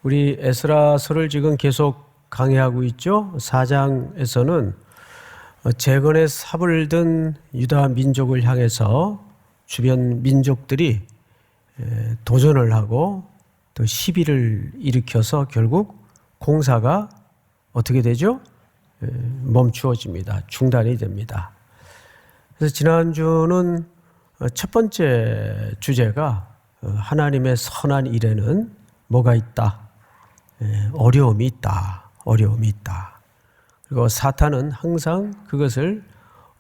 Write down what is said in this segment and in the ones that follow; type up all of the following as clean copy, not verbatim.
우리 에스라서를 지금 계속 강의하고 있죠. 4장에서는 재건의 삽을 든 유다 민족을 향해서 주변 민족들이 도전을 하고 또 시비를 일으켜서 결국 공사가 어떻게 되죠? 멈추어집니다. 중단이 됩니다. 그래서 지난주는 첫 번째 주제가 하나님의 선한 일에는 뭐가 있다? 어려움이 있다. 어려움이 있다. 그리고 사탄은 항상 그것을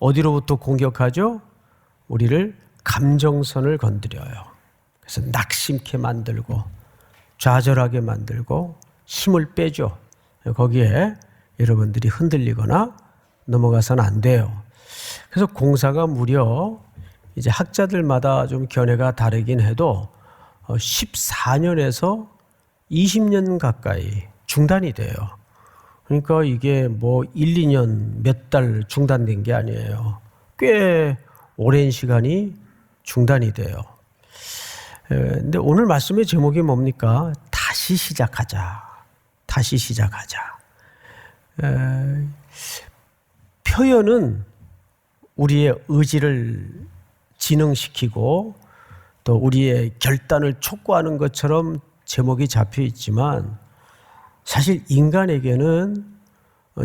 어디로부터 공격하죠? 우리를 감정선을 건드려요. 그래서 낙심케 만들고 좌절하게 만들고 힘을 빼죠. 거기에 여러분들이 흔들리거나 넘어가서는 안 돼요. 그래서 공사가 무려 이제 학자들마다 좀 견해가 다르긴 해도 14년에서 20년 가까이 중단이 돼요. 그러니까 이게 뭐 1, 2년 몇 달 중단된 게 아니에요. 꽤 오랜 시간이 중단이 돼요. 근데 오늘 말씀의 제목이 뭡니까? 다시 시작하자. 다시 시작하자. 표현은 우리의 의지를 진흥시키고 또 우리의 결단을 촉구하는 것처럼 제목이 잡혀 있지만 사실 인간에게는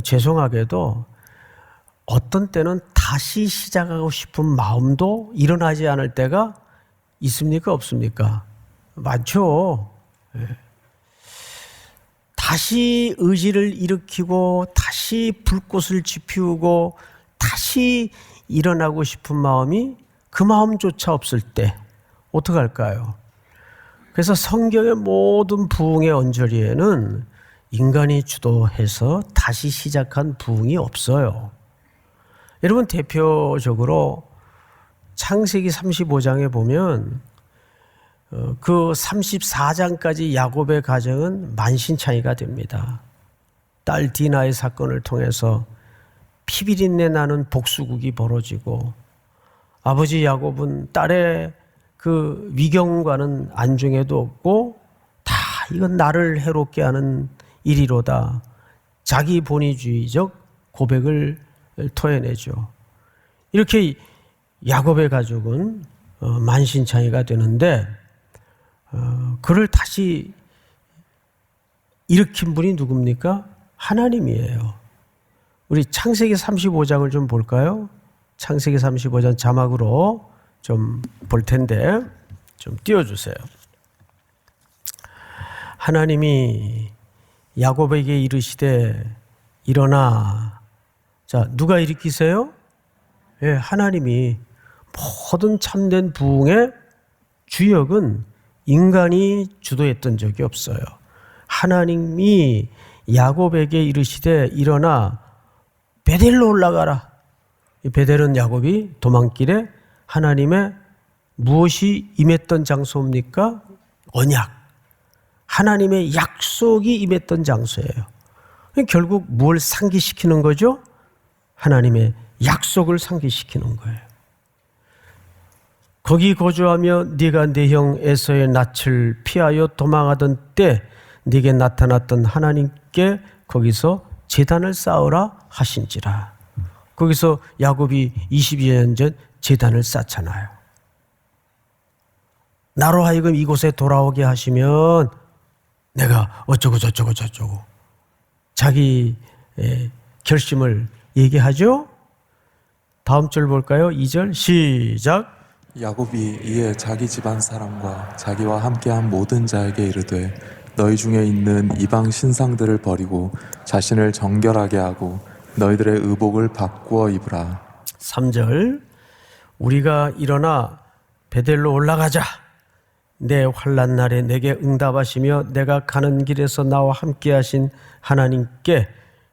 죄송하게도 어떤 때는 다시 시작하고 싶은 마음도 일어나지 않을 때가 있습니까? 없습니까? 많죠. 다시 의지를 일으키고 다시 불꽃을 지피우고 다시 일어나고 싶은 마음이 그 마음조차 없을 때 어떡할까요? 그래서 성경의 모든 부흥의 언저리에는 인간이 주도해서 다시 시작한 부흥이 없어요. 여러분 대표적으로 창세기 35장에 보면 그 34장까지 야곱의 가정은 만신창이가 됩니다. 딸 디나의 사건을 통해서 피비린내 나는 복수국이 벌어지고 아버지 야곱은 딸의 그 위경과는 안중에도 없고 다 이건 나를 해롭게 하는 일이로다. 자기 본위주의적 고백을 토해내죠. 이렇게 야곱의 가족은 만신창이가 되는데 그를 다시 일으킨 분이 누굽니까? 하나님이에요. 우리 창세기 35장을 좀 볼까요? 창세기 35장 자막으로 좀 볼 텐데 좀 띄워주세요. 하나님이 야곱에게 이르시되 일어나. 자, 누가 일으키세요? 예, 하나님이. 모든 참된 부흥의 주역은 인간이 주도했던 적이 없어요. 하나님이 야곱에게 이르시되 일어나 베델로 올라가라. 이 베델은 야곱이 도망길에 하나님의 무엇이 임했던 장소입니까? 언약. 하나님의 약속이 임했던 장소예요. 결국 뭘 상기시키는 거죠? 하나님의 약속을 상기시키는 거예요. 거기 거주하며 네가 네 형 에서의 낯을 피하여 도망하던 때 네게 나타났던 하나님께 거기서 제단을 쌓으라 하신지라. 거기서 야곱이 22년 전 제단을 쌓잖아요. 나로 하여금 이곳에 돌아오게 하시면 내가 어쩌고 저쩌고 저쩌고 자기 결심을 얘기하죠. 다음 절 볼까요? 2절 시작. 야곱이 이에 자기 집안 사람과 자기와 함께한 모든 자에게 이르되 너희 중에 있는 이방 신상들을 버리고 자신을 정결하게 하고 너희들의 의복을 바꾸어 입으라. 3절 우리가 일어나 베델로 올라가자. 내 환난 날에 내게 응답하시며 내가 가는 길에서 나와 함께 하신 하나님께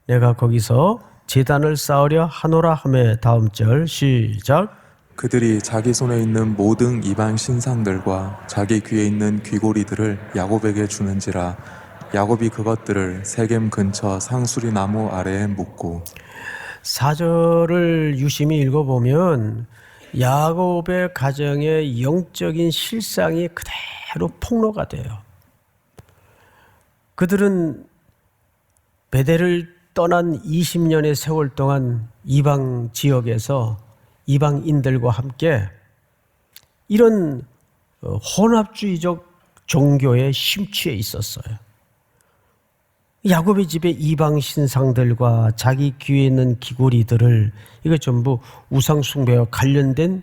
내가 거기서 제단을 쌓으려 하노라 하매. 다음 절 시작. 그들이 자기 손에 있는 모든 이방 신상들과 자기 귀에 있는 귀고리들을 야곱에게 주는지라. 야곱이 그것들을 세겜 근처 상수리 나무 아래에 묻고. 4절을 유심히 읽어보면 야곱의 가정의 영적인 실상이 그대로 폭로가 돼요. 그들은 베델을 떠난 20년의 세월 동안 이방 지역에서 이방인들과 함께 이런 혼합주의적 종교에 심취해 있었어요. 야곱의 집에 이방 신상들과 자기 귀에 있는 귀고리들을, 이거 전부 우상 숭배와 관련된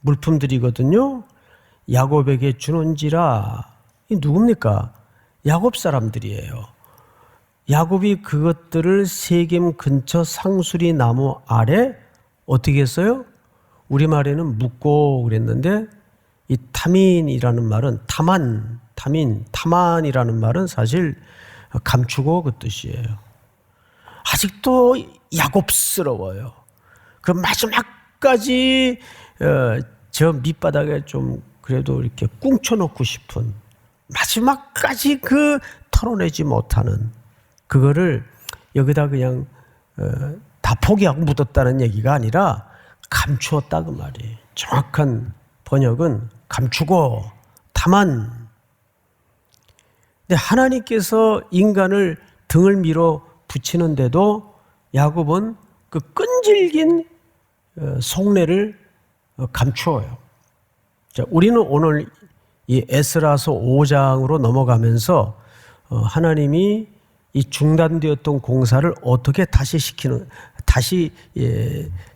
물품들이거든요. 야곱에게 주는지라. 이 누굽니까? 야곱 사람들이에요. 야곱이 그것들을 세겜 근처 상수리 나무 아래 어떻게 했어요? 우리말에는 묻고 그랬는데, 이 타민이라는 말은 타만이라는 말은 사실 감추고 그 뜻이에요. 아직도 야곱스러워요. 그 마지막까지 저 밑바닥에 좀 그래도 이렇게 꿍쳐놓고 싶은, 마지막까지 그 털어내지 못하는 그거를 여기다 그냥 다 포기하고 묻었다는 얘기가 아니라 감추었다 그 말이에요. 정확한 번역은 감추고 다만. 근데 하나님께서 인간을 등을 밀어 붙이는데도 야곱은 그 끈질긴 속내를 감추어요. 자, 우리는 오늘 이 에스라서 5장으로 넘어가면서 하나님이 이 중단되었던 공사를 어떻게 다시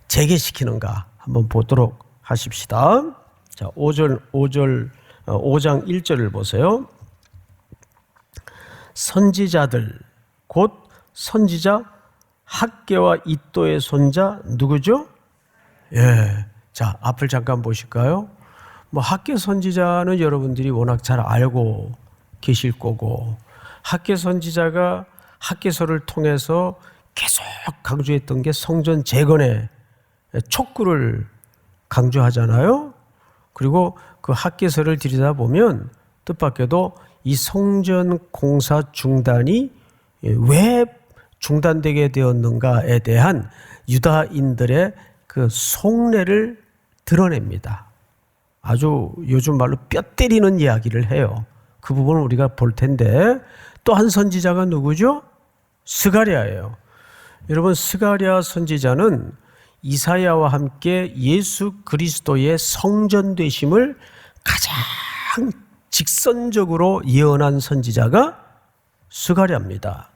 재개시키는가 한번 보도록 하십시다. 자, 5장 1절을 보세요. 선지자들 곧 선지자 학개와 이또의 손자 누구죠? 예. 자, 앞을 잠깐 보실까요? 학개 선지자는 여러분들이 워낙 잘 알고 계실 거고, 학개 선지자가 학개서를 통해서 계속 강조했던 게 성전 재건의 촉구를 강조하잖아요. 그리고 그 학개서를 들여다보면 뜻밖에도 이 성전 공사 중단이 왜 중단되게 되었는가에 대한 유다인들의 그 속내를 드러냅니다. 아주 요즘 말로 뼈 때리는 이야기를 해요. 그 부분을 우리가 볼 텐데, 또 한 선지자가 누구죠? 스가랴예요. 여러분, 스가랴 선지자는 이사야와 함께 예수 그리스도의 성전 되심을 가장 직선적으로 예언한 선지자가 스가랴입니다.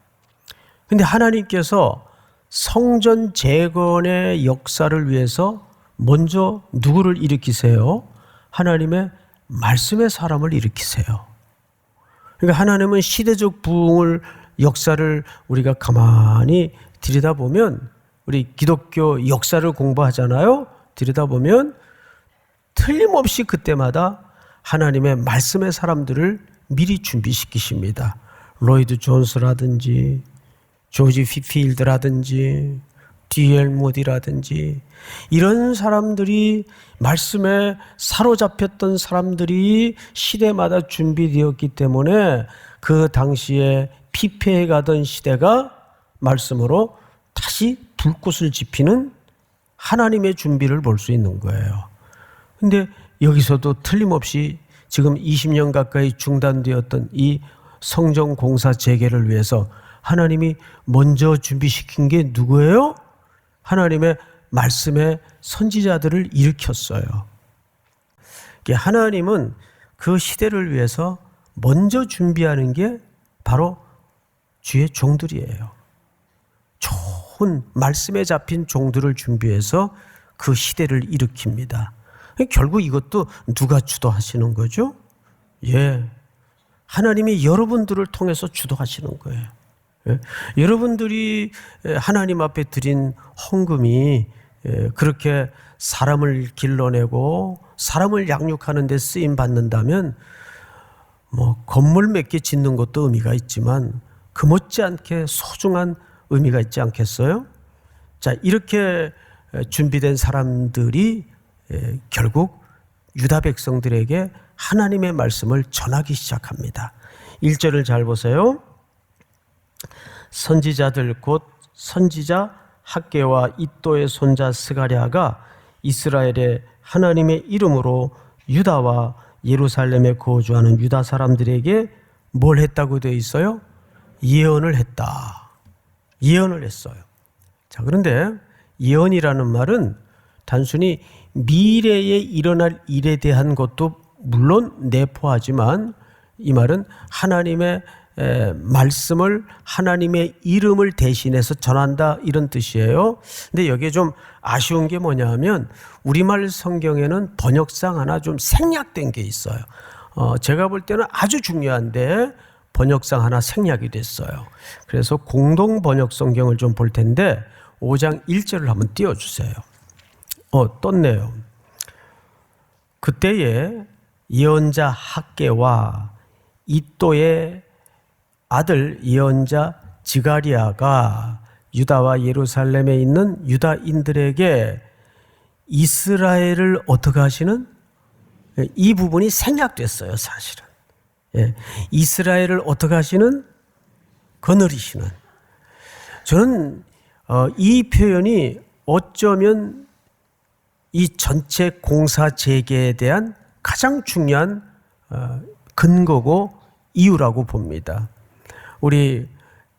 그런데 하나님께서 성전 재건의 역사를 위해서 먼저 누구를 일으키세요? 하나님의 말씀의 사람을 일으키세요. 그러니까 하나님은 시대적 부흥을, 역사를 우리가 가만히 들여다보면, 우리 기독교 역사를 공부하잖아요. 들여다보면 틀림없이 그때마다 하나님의 말씀의 사람들을 미리 준비시키십니다. 로이드 존스라든지 조지 휘필드라든지 D.L. 모디라든지 이런 사람들이, 말씀에 사로잡혔던 사람들이 시대마다 준비되었기 때문에 그 당시에 피폐해가던 시대가 말씀으로 다시 불꽃을 지피는 하나님의 준비를 볼 수 있는 거예요. 근데 여기서도 틀림없이 지금 20년 가까이 중단되었던 이 성전 공사 재개를 위해서 하나님이 먼저 준비시킨 게 누구예요? 하나님의 말씀의 선지자들을 일으켰어요. 하나님은 그 시대를 위해서 먼저 준비하는 게 바로 주의 종들이에요. 좋은 말씀에 잡힌 종들을 준비해서 그 시대를 일으킵니다. 결국 이것도 누가 주도하시는 거죠? 예, 하나님이 여러분들을 통해서 주도하시는 거예요. 예? 여러분들이 하나님 앞에 드린 헌금이 그렇게 사람을 길러내고 사람을 양육하는 데 쓰임 받는다면 건물 몇 개 짓는 것도 의미가 있지만 그 못지않게 소중한 의미가 있지 않겠어요? 자, 이렇게 준비된 사람들이 결국 유다 백성들에게 하나님의 말씀을 전하기 시작합니다. 1절을 잘 보세요. 선지자들 곧 선지자 학개와 이또의 손자 스가랴가 이스라엘의 하나님의 이름으로 유다와 예루살렘에 거주하는 유다 사람들에게 뭘 했다고 되어 있어요? 예언을 했다. 예언을 했어요. 자, 그런데 예언이라는 말은 단순히 미래에 일어날 일에 대한 것도 물론 내포하지만 이 말은 하나님의 말씀을, 하나님의 이름을 대신해서 전한다, 이런 뜻이에요. 근데 여기에 좀 아쉬운 게 뭐냐 하면 우리말 성경에는 번역상 하나 좀 생략된 게 있어요. 제가 볼 때는 아주 중요한데 번역상 하나 생략이 됐어요. 그래서 공동 번역 성경을 좀 볼 텐데 5장 1절을 한번 띄워주세요. 떴네요. 그때에 예언자 학개와 이또의 아들 예언자 지가리야가 유다와 예루살렘에 있는 유다인들에게 이스라엘을 어떻게 하시는? 이 부분이 생략됐어요, 사실은. 이스라엘을 어떻게 하시는? 거느리시는. 저는 이 표현이 어쩌면 이 전체 공사 재개에 대한 가장 중요한 근거고 이유라고 봅니다. 우리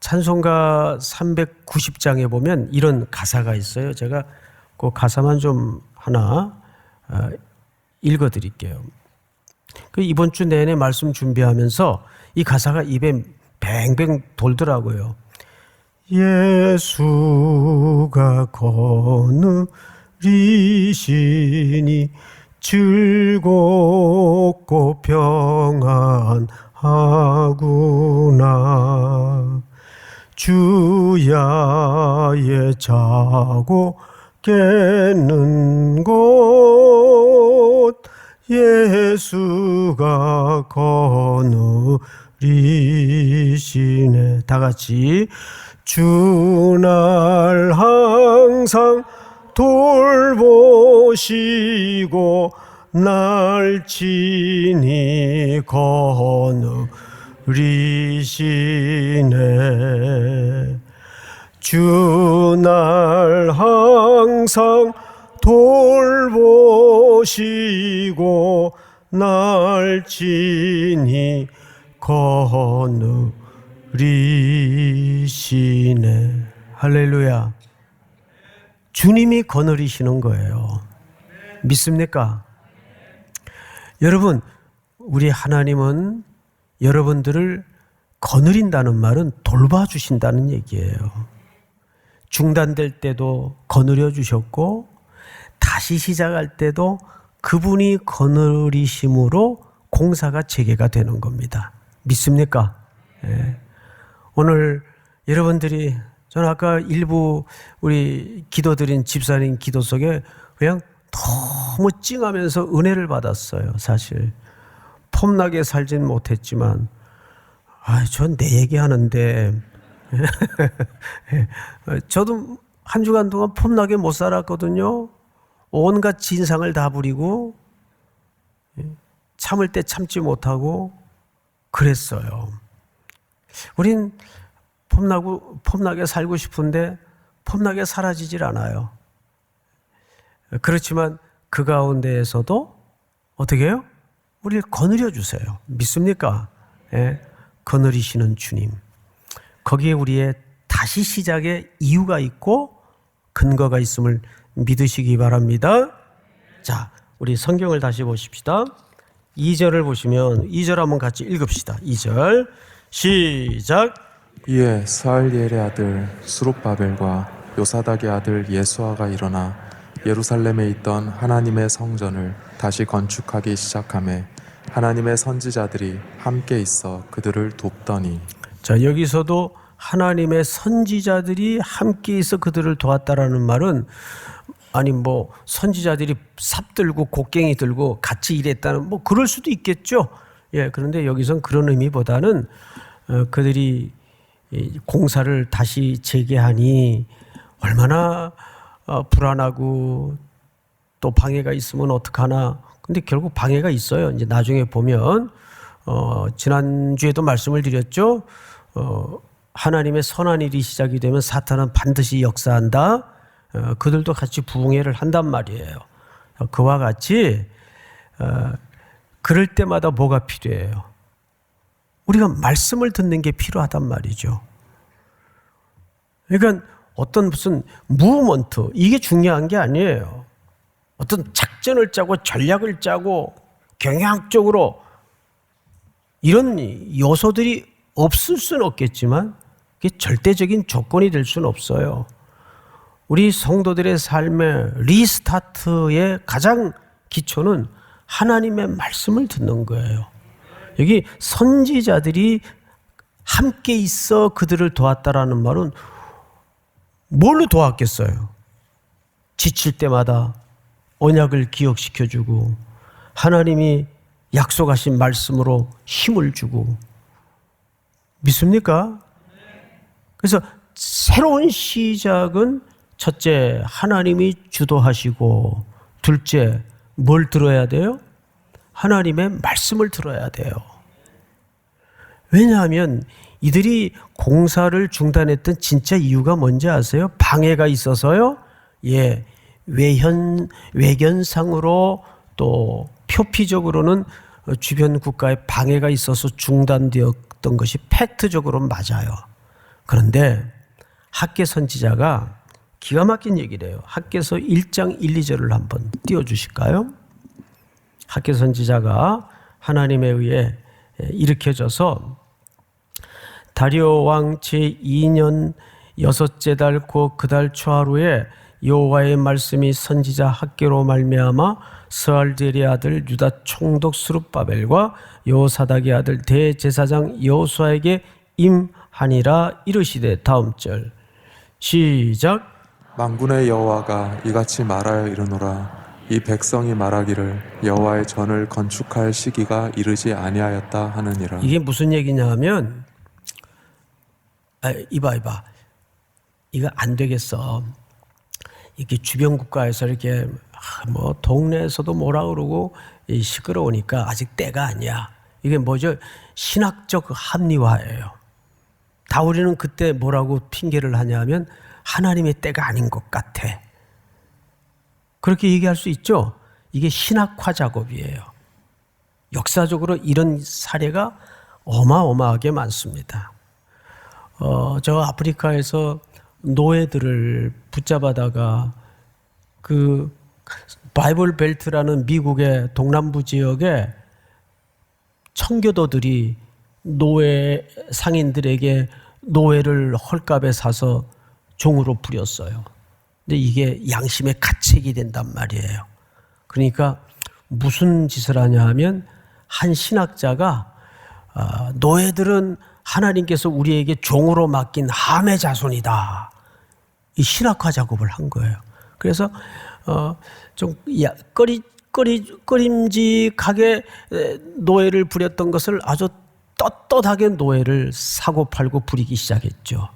찬송가 390장에 보면 이런 가사가 있어요. 제가 그 가사만 좀 하나 읽어드릴게요. 이번 주 내내 말씀 준비하면서 이 가사가 입에 뱅뱅 돌더라고요. 예수가 거느리시니 즐겁고 평안하구나. 주야에 자고 깨는 곳 예수가 거느리시네. 다 같이 주날 항상 돌보시고 날 친히 거느리시네. 주날 항상 돌보시고 날 친히 거느리시네. 할렐루야. 주님이 거느리시는 거예요. 믿습니까? 여러분, 우리 하나님은 여러분들을 거느린다는 말은 돌봐주신다는 얘기예요. 중단될 때도 거느려 주셨고 다시 시작할 때도 그분이 거느리심으로 공사가 재개가 되는 겁니다. 믿습니까? 예. 오늘 여러분들이, 저는 아까 일부 우리 기도드린 집사님 기도 속에 그냥 너무 찡하면서 은혜를 받았어요. 사실 폼나게 살진 못했지만 전 내 얘기하는데 저도 한 주간 동안 폼나게 못 살았거든요. 온갖 진상을 다 부리고 참을 때 참지 못하고 그랬어요. 우린 폼나게 살고 싶은데 폼나게 사라지질 않아요. 그렇지만 그 가운데에서도 어떻게 해요? 우리를 거느려 주세요. 믿습니까? 예, 거느리시는 주님. 거기에 우리의 다시 시작의 이유가 있고 근거가 있음을 믿으시기 바랍니다. 자, 우리 성경을 다시 보십시다. 2절을 보시면 2절 한번 같이 읽읍시다. 2절 시작. 이에 스알리엘의 아들 수룹바벨과 요사닥의 아들 예수아가 일어나 예루살렘에 있던 하나님의 성전을 다시 건축하기 시작하매 하나님의 선지자들이 함께 있어 그들을 돕더니. 자, 여기서도 하나님의 선지자들이 함께 있어 그들을 도왔다라는 말은 아니 선지자들이 삽 들고 곡괭이 들고 같이 일했다는 그럴 수도 있겠죠. 예, 그런데 여기선 그런 의미보다는 그들이 공사를 다시 재개하니 얼마나 불안하고 또 방해가 있으면 어떡하나. 근데 결국 방해가 있어요. 이제 나중에 보면 지난주에도 말씀을 드렸죠. 하나님의 선한 일이 시작이 되면 사탄은 반드시 역사한다. 그들도 같이 부흥회를 한단 말이에요. 그와 같이 그럴 때마다 뭐가 필요해요? 우리가 말씀을 듣는 게 필요하단 말이죠. 그러니까 어떤 무슨 무브먼트, 이게 중요한 게 아니에요. 어떤 작전을 짜고 전략을 짜고 경영학적으로 이런 요소들이 없을 수는 없겠지만 그게 절대적인 조건이 될 수는 없어요. 우리 성도들의 삶의 리스타트의 가장 기초는 하나님의 말씀을 듣는 거예요. 여기 선지자들이 함께 있어 그들을 도왔다라는 말은 뭘로 도왔겠어요? 지칠 때마다 언약을 기억시켜주고 하나님이 약속하신 말씀으로 힘을 주고, 믿습니까? 그래서 새로운 시작은 첫째, 하나님이 주도하시고, 둘째, 뭘 들어야 돼요? 하나님의 말씀을 들어야 돼요. 왜냐하면 이들이 공사를 중단했던 진짜 이유가 뭔지 아세요? 방해가 있어서요? 예, 외견상으로 또 표피적으로는 주변 국가에 방해가 있어서 중단되었던 것이 팩트적으로 맞아요. 그런데 학개 선지자가 기가 막힌 얘기를 해요. 학개서 1장 1, 2절을 한번 띄워주실까요? 학개 선지자가 하나님에 의해 일으켜져서 다리오 왕 제2년 6째 달 곧 그 달 초하루에 여호와의 말씀이 선지자 학개로 말미암아 스알디엘의 아들 유다 총독 스룹바벨과 여호사닥의 아들 대제사장 여호수아에게 임하니라. 이르시되, 다음 절 시작. 만군의 여호와가 이같이 말하여 이르노라. 이 백성이 말하기를 여호와의 전을 건축할 시기가 이르지 아니하였다 하느니라. 이게 무슨 얘기냐 하면, 이봐 이거 안 되겠어. 이렇게 주변 국가에서 이렇게 뭐 동네에서도 뭐라 그러고 시끄러우니까 아직 때가 아니야. 이게 뭐죠? 신학적 합리화예요. 다 우리는 그때 뭐라고 핑계를 하냐면 하나님의 때가 아닌 것 같아. 그렇게 얘기할 수 있죠. 이게 신학화 작업이에요. 역사적으로 이런 사례가 어마어마하게 많습니다. 저 아프리카에서 노예들을 붙잡아다가 그 바이블 벨트라는 미국의 동남부 지역에 청교도들이 노예 상인들에게 노예를 헐값에 사서 종으로 부렸어요. 근데 이게 양심의 가책이 된단 말이에요. 그러니까 무슨 짓을 하냐 하면 한 신학자가 노예들은 하나님께서 우리에게 종으로 맡긴 함의 자손이다. 이 신학화 작업을 한 거예요. 그래서 좀 꺼림직하게 노예를 부렸던 것을 아주 떳떳하게 노예를 사고 팔고 부리기 시작했죠.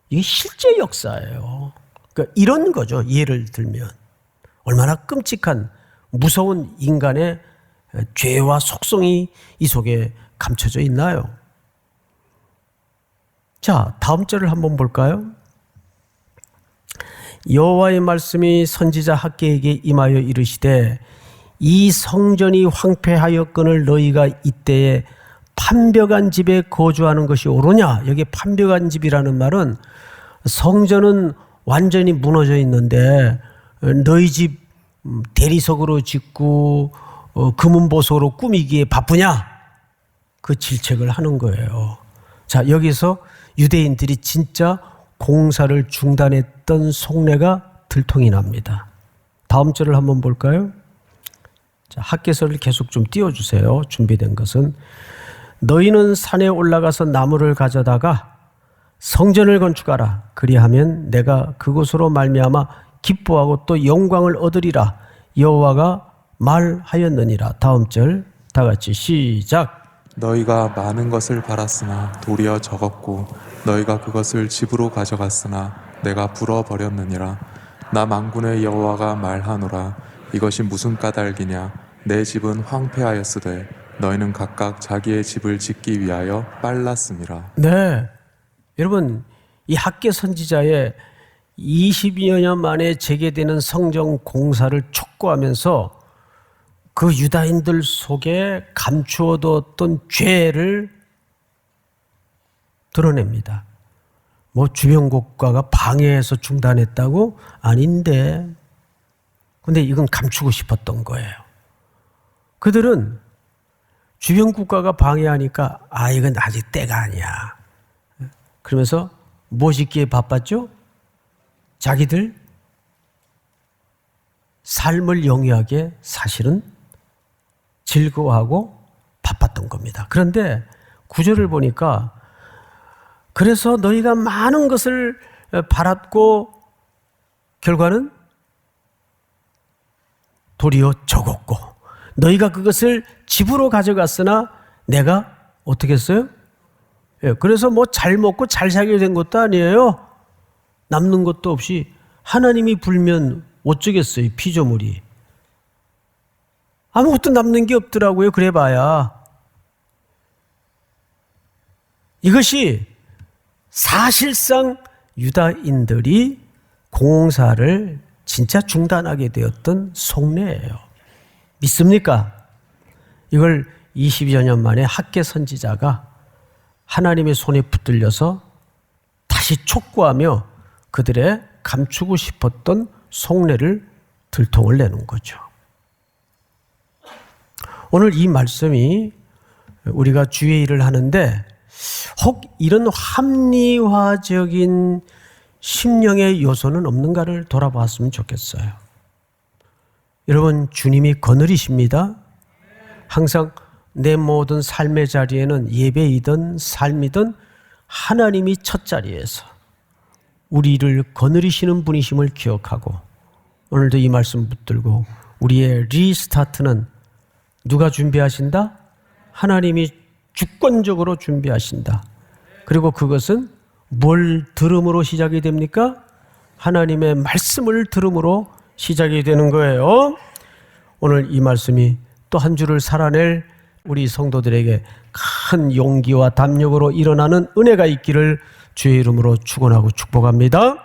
이게 실제 역사예요. 그러니까 이런 거죠. 예를 들면 얼마나 끔찍한 무서운 인간의 죄와 속성이 이 속에 감춰져 있나요? 자, 다음 절을 한번 볼까요? 여호와의 말씀이 선지자 학개에게 임하여 이르시되, 이 성전이 황폐하였거늘 너희가 이때에 판벽한 집에 거주하는 것이 옳으냐? 여기 판벽한 집이라는 말은 성전은 완전히 무너져 있는데 너희 집 대리석으로 짓고 금은보석으로 꾸미기에 바쁘냐? 그 질책을 하는 거예요. 자, 여기서 유대인들이 진짜 공사를 중단했던 속내가 들통이 납니다. 다음 절을 한번 볼까요? 자, 학개서를 계속 좀 띄워주세요. 준비된 것은, 너희는 산에 올라가서 나무를 가져다가 성전을 건축하라. 그리하면 내가 그곳으로 말미암아 기뻐하고 또 영광을 얻으리라. 여호와가 말하였느니라. 다음 절 다 같이 시작. 너희가 많은 것을 바랐으나 도리어 적었고 너희가 그것을 집으로 가져갔으나 내가 불어버렸느니라. 나 만군의 여호와가 말하노라. 이것이 무슨 까닭이냐? 내 집은 황폐하였으되 너희는 각각 자기의 집을 짓기 위하여 빨랐음이라. 네, 여러분, 이 학개 선지자의 20여 년 만에 재개되는 성전 공사를 촉구하면서 그 유다인들 속에 감추어뒀던 죄를 드러냅니다. 뭐 주변 국가가 방해해서 중단했다고? 아닌데. 근데 이건 감추고 싶었던 거예요. 그들은 주변 국가가 방해하니까 이건 아직 때가 아니야. 그러면서 무엇이기에 바빴죠? 자기들 삶을 영위하기에 사실은 즐거워하고 바빴던 겁니다. 그런데 구절을 보니까 그래서 너희가 많은 것을 바랐고 결과는 도리어 적었고 너희가 그것을 집으로 가져갔으나 내가 어떻게 했어요? 그래서 뭐 잘 먹고 잘 살게 된 것도 아니에요. 남는 것도 없이 하나님이 불면 어쩌겠어요, 피조물이. 아무것도 남는 게 없더라고요. 그래봐야. 이것이 사실상 유다인들이 공사를 진짜 중단하게 되었던 속내예요. 믿습니까? 이걸 20여 년 만에 학계 선지자가 하나님의 손에 붙들려서 다시 촉구하며 그들의 감추고 싶었던 속내를 들통을 내는 거죠. 오늘 이 말씀이 우리가 주의 일을 하는데 혹 이런 합리화적인 심령의 요소는 없는가를 돌아봤으면 좋겠어요. 여러분, 주님이 거느리십니다. 항상 내 모든 삶의 자리에는 예배이든 삶이든 하나님이 첫 자리에서 우리를 거느리시는 분이심을 기억하고 오늘도 이 말씀 붙들고 우리의 리스타트는 누가 준비하신다? 하나님이 주권적으로 준비하신다. 그리고 그것은 뭘 들음으로 시작이 됩니까? 하나님의 말씀을 들음으로 시작이 되는 거예요. 오늘 이 말씀이 또 한 주를 살아낼 우리 성도들에게 큰 용기와 담력으로 일어나는 은혜가 있기를 주의 이름으로 축원하고 축복합니다.